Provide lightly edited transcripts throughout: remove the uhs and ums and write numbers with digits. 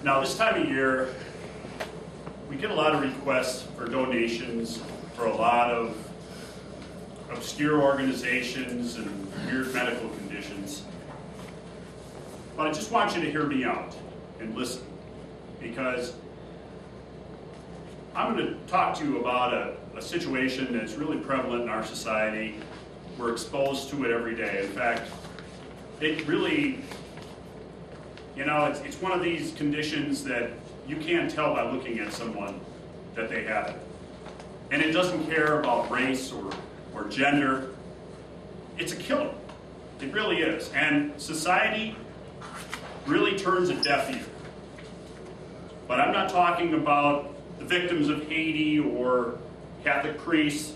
Now, this time of year, we get a lot of requests for donations for a lot of obscure organizations and weird medical conditions. But I just want you to hear me out and listen, because I'm going to talk to you about a situation that's really prevalent in our society. We're exposed to it every day. In fact, it really, you know, it's one of these conditions that you can't tell by looking at someone that they have it. And it doesn't care about race or gender. It's a killer. It really is. And society really turns a deaf ear. But I'm not talking about the victims of Haiti or Catholic priests.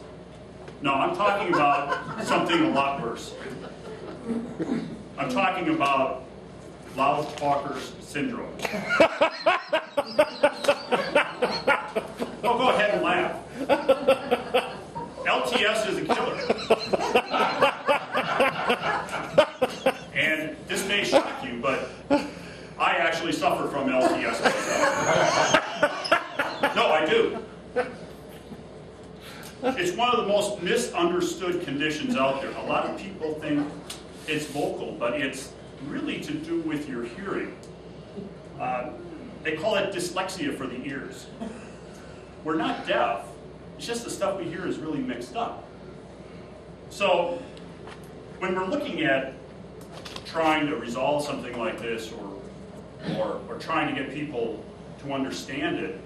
No, I'm talking about something a lot worse. I'm talking about loud talkers syndrome. Oh, go ahead and laugh. LTS is a killer. And this may shock you, but I actually suffer from LTS myself. No, I do. It's one of the most misunderstood conditions out there. A lot of people think it's vocal, but it's really to do with your hearing. They call it dyslexia for the ears. We're not deaf. It's just the stuff we hear is really mixed up. So when we're looking at trying to resolve something like this or trying to get people to understand it,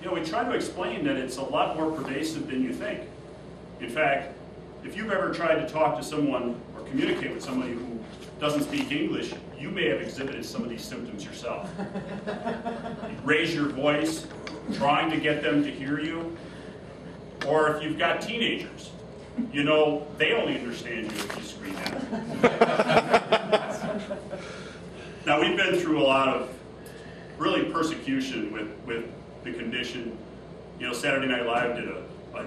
you know, we try to explain that it's a lot more pervasive than you think. In fact, if you've ever tried to talk to someone or communicate with somebody who doesn't speak English, you may have exhibited some of these symptoms yourself. You raise your voice, trying to get them to hear you. Or if you've got teenagers, you know, they only understand you if you scream at them. Now, we've been through a lot of really persecution with the condition. You know, Saturday Night Live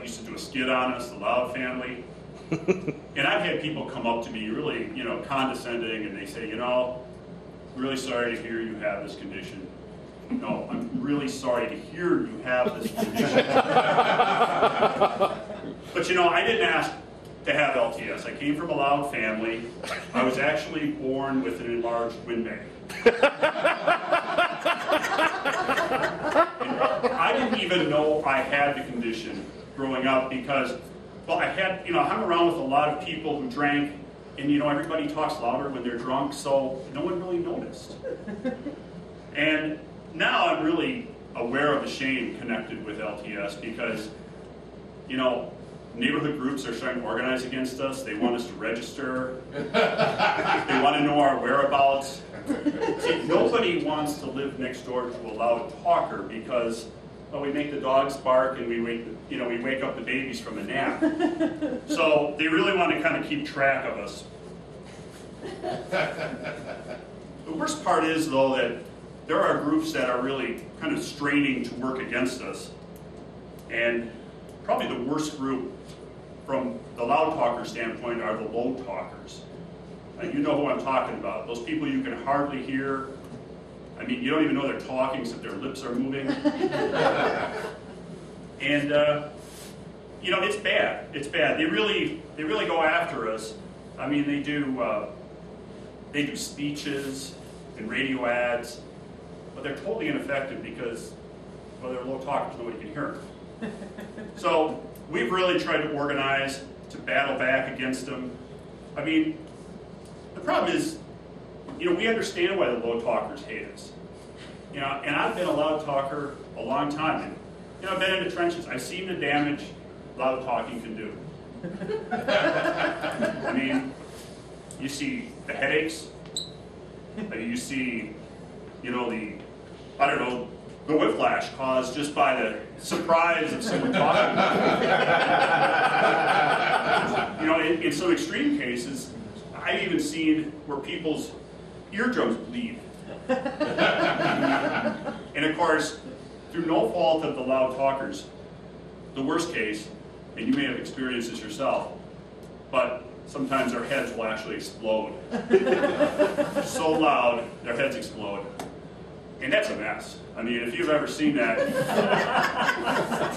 used to do a skit on us, the Loud family. And I've had people come up to me really, you know, condescending, and they say, you know, really sorry to hear you have this condition. No, I'm really sorry to hear you have this condition. But you know, I didn't ask to have LTS. I came from a Loud family. I was actually born with an enlarged windbag. I didn't even know I had the condition growing up because, well, I hung around with a lot of people who drank, and you know, everybody talks louder when they're drunk, so no one really noticed. And now I'm really aware of the shame connected with LTS because, you know, neighborhood groups are starting to organize against us. They want us to register. They want to know our whereabouts. See, nobody wants to live next door to a loud talker because, well, we make the dogs bark and we wake up the babies from a nap. So they really want to kind of keep track of us. The worst part is, though, that there are groups that are really kind of straining to work against us. And probably the worst group from the loud talker standpoint are the low talkers. You know who I'm talking about. Those people you can hardly hear. I mean, you don't even know they're talking except their lips are moving. And, you know, it's bad. It's bad. They really go after us. I mean, they do speeches and radio ads, but they're totally ineffective because, well, they're low talkers, nobody can hear them. So we've really tried to organize to battle back against them. I mean, the problem is, you know, we understand why the low talkers hate us. You know, and I've been a loud talker a long time. And, you know, I've been in the trenches. I've seen the damage loud talking can do. I mean, you see the headaches. You see, you know, the whiplash caused just by the surprise of someone talking. You know, in some extreme cases, I've even seen where people's eardrums bleed. And of course, through no fault of the loud talkers, the worst case, and you may have experienced this yourself, but sometimes their heads will actually explode. So loud, their heads explode. And that's a mess. I mean, if you've ever seen that,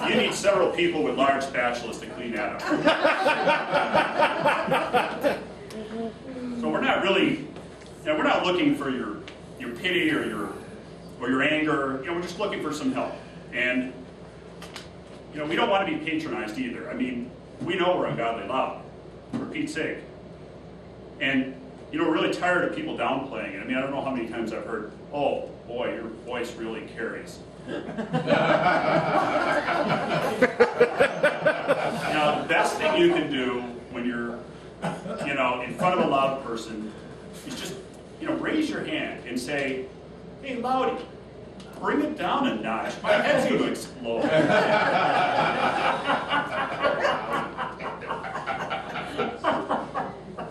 you need several people with large spatulas to clean that up. So we're not really, we're not looking for your pity or your anger. We're just looking for some help. And we don't want to be patronized either. I mean, we know we're ungodly loud, for Pete's sake. And we're really tired of people downplaying it. I mean, I don't know how many times I've heard, "Oh boy, your voice really carries." Now, the best thing you can do when you're, in front of a loud person is just, raise your hand and say, "Hey, Loudy, bring it down a notch. My head's going to explode."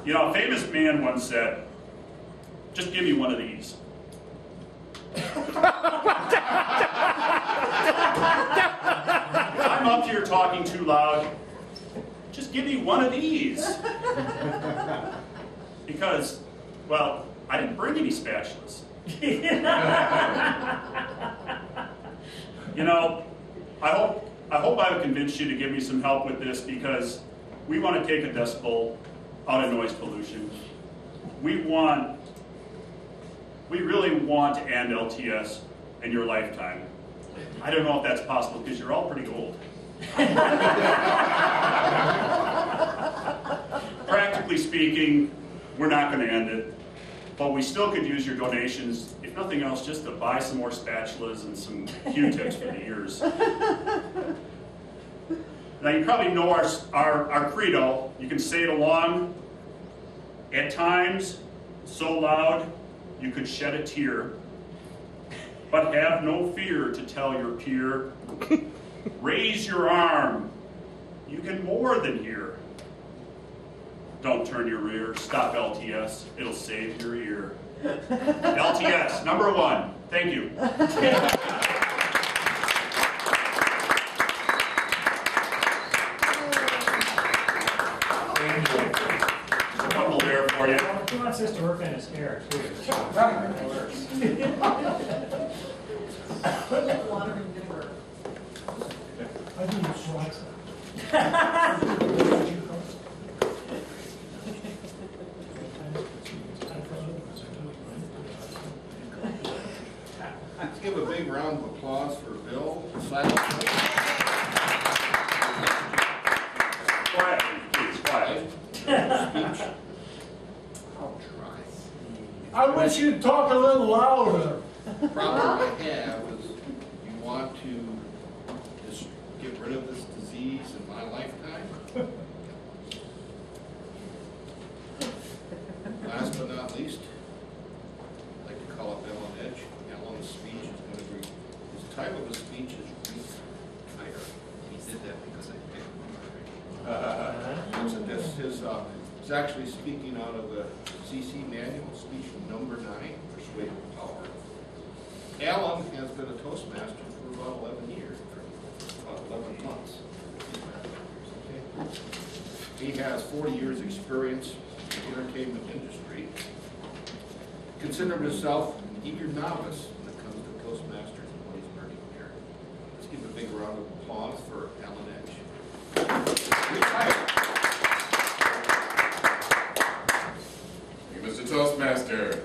A famous man once said, "Just give me one of these." If I'm up here talking too loud, just give me one of these. Because, well, I didn't bring any spatulas. I hope I've convinced you to give me some help with this, because we want to take a decibel out of noise pollution. We really want to end LTS in your lifetime. I don't know if that's possible, because you're all pretty old. Practically speaking, we're not going to end it, but we still could use your donations, if nothing else, just to buy some more spatulas and some Q-tips for the ears. Now, you probably know our credo. You can say it along. At times, so loud, you could shed a tear, but have no fear to tell your peer. Raise your arm. You can more than hear. Don't turn your rear. Stop LTS. It'll save your ear. LTS, number 1. Thank you. There for you. He wants us to work on his hair too. Water and vinegar. I do Schwartz. Let's give a big round of applause for Bill. Quiet, Please, quiet. Speech. I'll try. I wish you'd talk a little louder. The problem I have is you want to just get rid of this disease in my lifetime. Last but not least, I'd like to call up Ellen Edge. Ellen's speech is going to be, his title of the speech is Retire. He did that because I picked him. This is he's actually speaking out of the CC manual, speech number 9, Persuade with Power. Alan has been a Toastmaster for about 11 years, about 11 months. Okay. He has 40 years experience in the entertainment industry. Considered himself an eager novice when it comes to Toastmasters and what he's learning here. Let's give a big round of applause for Alan Edge. Retire. Mr. Toastmaster.